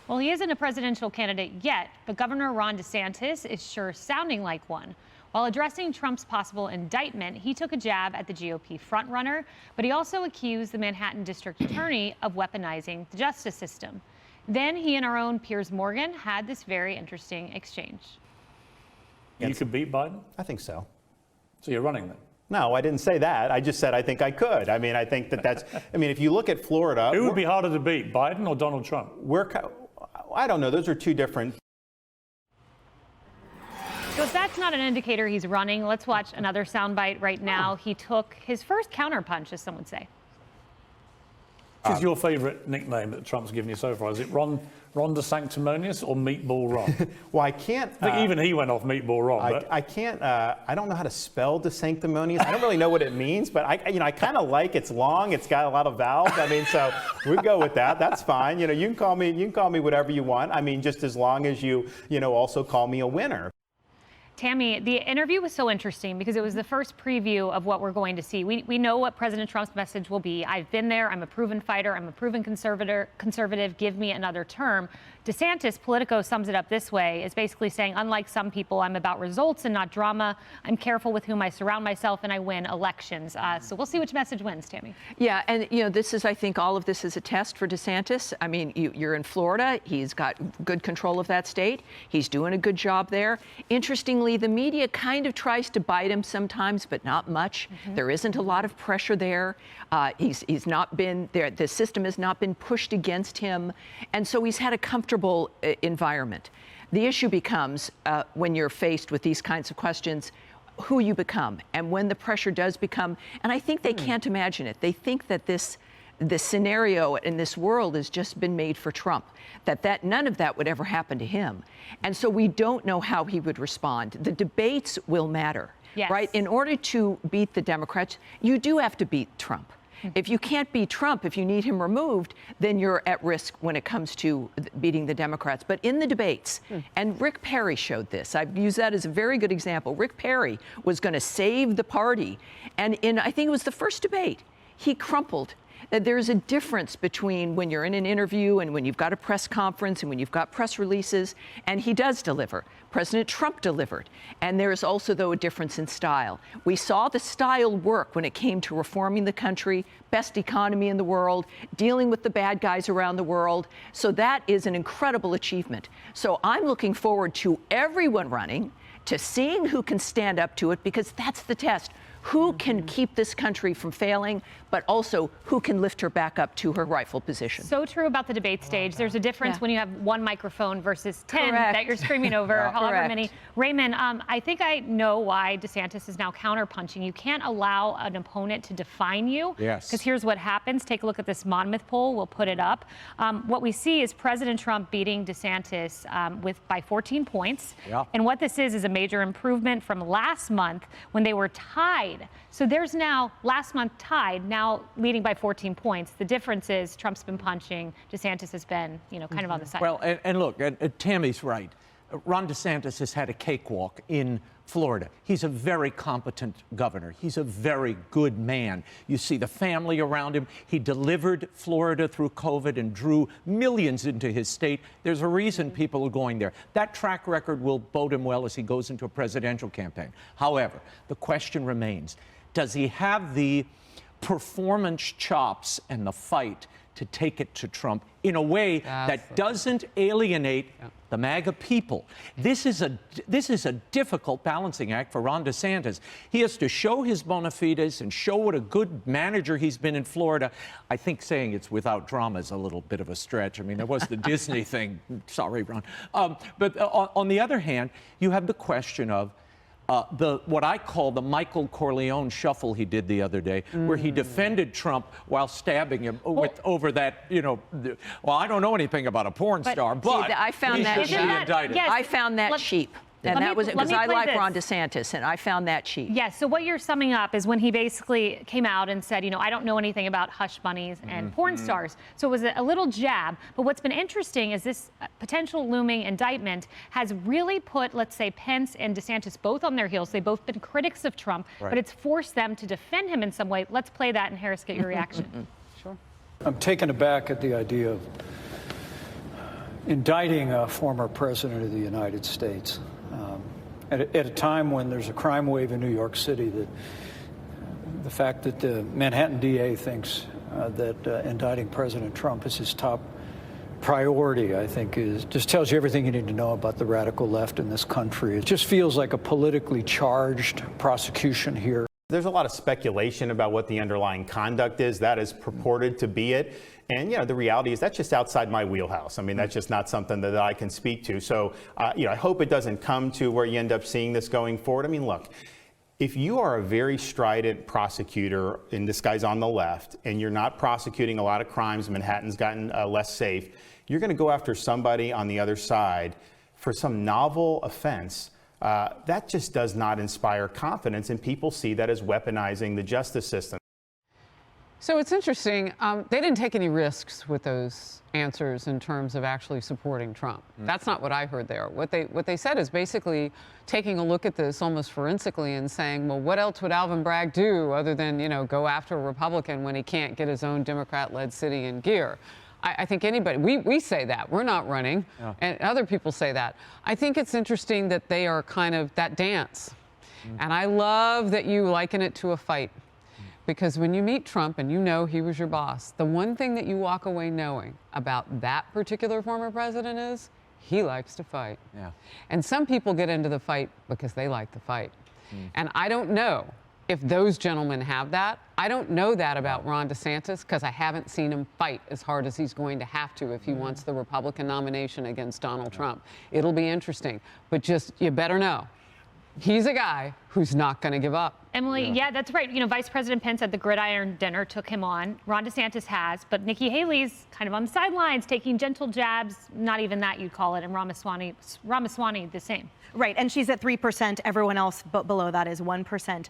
Well, he isn't a presidential candidate yet, but Governor Ron DeSantis is sure sounding like one. While addressing Trump's possible indictment, he took a jab at the GOP frontrunner, but he also accused the Manhattan District Attorney of weaponizing the justice system. Then he and our own Piers Morgan had this very interesting exchange. You could beat Biden? I think so. So you're running then? No, I didn't say that. I just said I think I could. I mean, I think that's, if you look at Florida. Who would be harder to beat, Biden or Donald Trump? I don't know. Those are two different. So if that's not an indicator he's running, let's watch another soundbite right now. He took his first counterpunch, as some would say. What is your favorite nickname that Trump's given you so far? Is it Ron DeSanctimonious or Meatball Ron? Well, I can't. I think even he went off Meatball Ron. I can't. I don't know how to spell DeSanctimonious. I don't really know what it means, but I kind of like it's long. It's got a lot of vowels. So we go with that. That's fine. You can call me whatever you want. Just as long as you also call me a winner. Tammy, the interview was so interesting because it was the first preview of what we're going to see. We know what President Trump's message will be. I've been there. I'm a proven fighter. I'm a proven conservative. Give me another term. DeSantis, Politico, sums it up this way, is basically saying, unlike some people, I'm about results and not drama. I'm careful with whom I surround myself, and I win elections. So we'll see which message wins, Tammy. Yeah, and this is, I think, all of this is a test for DeSantis. You're in Florida. He's got good control of that state. He's doing a good job there. Interestingly, the media kind of tries to bite him sometimes, but not much. There isn't a lot of pressure there. He's not been there. The system has not been pushed against him. And so he's had a comfortable environment. The issue becomes when you're faced with these kinds of questions, who you become. And when the pressure does become, and I think they can't imagine it. They think that this scenario in this world has just been made for Trump, that none of that would ever happen to him. And so we don't know how he would respond. The debates will matter, yes. Right? In order to beat the Democrats, you do have to beat Trump. If you can't beat Trump, if you need him removed, then you're at risk when it comes to beating the Democrats. But in the debates, and Rick Perry showed this, I've used that as a very good example. Rick Perry was going to save the party. And I think it was the first debate, he crumpled. That there's a difference between when you're in an interview and when you've got a press conference and when you've got press releases, and he does deliver. President Trump delivered. And there's also, though, a difference in style. We saw the style work when it came to reforming the country, best economy in the world, dealing with the bad guys around the world. So that is an incredible achievement. So I'm looking forward to everyone running, to seeing who can stand up to it, because that's the test. Who can keep this country from failing, but also who can lift her back up to her rightful position? So true about the debate stage. There's a difference when you have one microphone versus 10 that you're screaming over, however many. Raymond, I think I know why DeSantis is now counterpunching. You can't allow an opponent to define you. Yes. Because here's what happens. Take a look at this Monmouth poll. We'll put it up. What we see is President Trump beating DeSantis by 14 points. Yeah. And what this is a major improvement from last month when they were tied. So there's now, last month tied, now leading by 14 points. The difference is Trump's been punching, DeSantis has been, kind of on the side. Well, and look, Tammy's right. Ron DeSantis has had a cakewalk in Florida. He's a very competent governor. He's a very good man. You see the family around him. He delivered Florida through COVID and drew millions into his state. There's a reason people are going there. That track record will bode him well as he goes into a presidential campaign. However, the question remains, does he have the performance chops and the fight to take it to Trump in a way that doesn't alienate the MAGA people? This is a difficult balancing act for Ron DeSantis. He has to show his bona fides and show what a good manager he's been in Florida. I think saying it's without drama is a little bit of a stretch. There was the Disney thing. Sorry, Ron. But on the other hand, you have the question of what I call the Michael Corleone shuffle he did the other day, where he defended Trump while stabbing him over that, well, I don't know anything about a porn star, but I found that he should be indicted. Yes. I found that cheap. And that was because I like Ron DeSantis, and I found that cheap. Yes, so what you're summing up is when he basically came out and said, I don't know anything about hush bunnies and porn stars. So it was a little jab. But what's been interesting is this potential looming indictment has really put, let's say, Pence and DeSantis both on their heels. They've both been critics of Trump, but it's forced them to defend him in some way. Let's play that, and Harris, get your reaction. Sure. I'm taken aback at the idea of indicting a former president of the United States at a time when there's a crime wave in New York City, that the fact that the Manhattan DA thinks that indicting President Trump is his top priority, I think, just tells you everything you need to know about the radical left in this country. It just feels like a politically charged prosecution here. There's a lot of speculation about what the underlying conduct is. That is purported to be it. And, the reality is that's just outside my wheelhouse. I mean, that's just not something that I can speak to. So, I hope it doesn't come to where you end up seeing this going forward. I mean, look, if you are a very strident prosecutor, and this guy's on the left, and you're not prosecuting a lot of crimes, Manhattan's gotten less safe, you're going to go after somebody on the other side for some novel offense. That just does not inspire confidence, and people see that as weaponizing the justice system. So it's interesting. They didn't take any risks with those answers in terms of actually supporting Trump. That's not what I heard there. What they said is basically taking a look at this almost forensically and saying, well, what else would Alvin Bragg do other than, go after a Republican when he can't get his own Democrat-led city in gear? I think anybody, we say that. We're not running. Yeah. And other people say that. I think it's interesting that they are kind of that dance. And I love that you liken it to a fight. Because when you meet Trump and he was your boss, the one thing that you walk away knowing about that particular former president is he likes to fight. Yeah. And some people get into the fight because they like to fight. And I don't know if those gentlemen have that. I don't know that about Ron DeSantis because I haven't seen him fight as hard as he's going to have to if he wants the Republican nomination against Donald Trump. It'll be interesting. But just, you better know, he's a guy who's not going to give up. Emily, yeah, that's right. Vice President Pence at the Gridiron Dinner took him on. Ron DeSantis has, but Nikki Haley's kind of on the sidelines, taking gentle jabs, not even that you'd call it, and Ramaswamy the same. Right, and she's at 3%. Everyone else below that is 1%.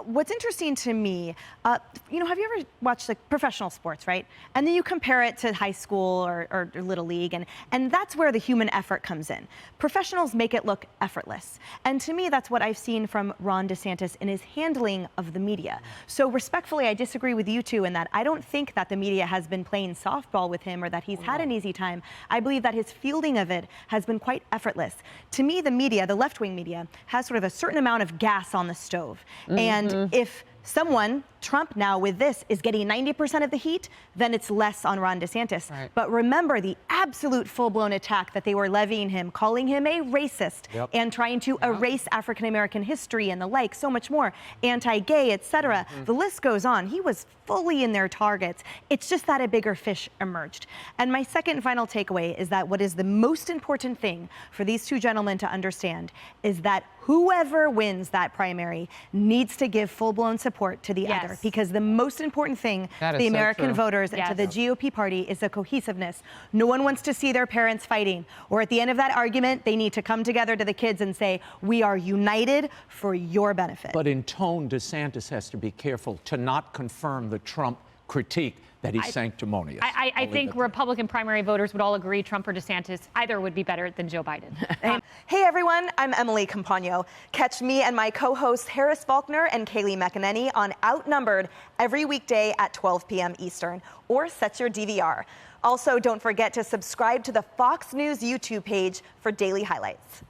What's interesting to me, have you ever watched professional sports, right? And then you compare it to high school or Little League, and that's where the human effort comes in. Professionals make it look effortless. And to me, that's what I've seen from Ron DeSantis in his handling of the media. So respectfully, I disagree with you two in that I don't think that the media has been playing softball with him or that he's had an easy time. I believe that his fielding of it has been quite effortless. To me, the media, the left-wing media, has sort of a certain amount of gas on the stove. And if someone, Trump now with this, is getting 90% of the heat, then it's less on Ron DeSantis. Right. But remember the absolute full-blown attack that they were levying him, calling him a racist and trying to erase African-American history and the like, so much more, anti-gay, etc. The list goes on. He was fully in their targets. It's just that a bigger fish emerged. And my second and final takeaway is that what is the most important thing for these two gentlemen to understand is that whoever wins that primary needs to give full-blown support to the other, because the most important thing to the American voters and to the GOP party is the cohesiveness. No one wants to see their parents fighting, or at the end of that argument, they need to come together to the kids and say, we are united for your benefit. But in tone, DeSantis has to be careful to not confirm the Trump critique that he's sanctimonious. I think Republican primary voters would all agree Trump or DeSantis, either would be better than Joe Biden. Hey everyone, I'm Emily Campagno. Catch me and my co-hosts Harris Faulkner and Kaylee McEnany on Outnumbered every weekday at 12 p.m. Eastern, or set your DVR. Also, don't forget to subscribe to the Fox News YouTube page for daily highlights.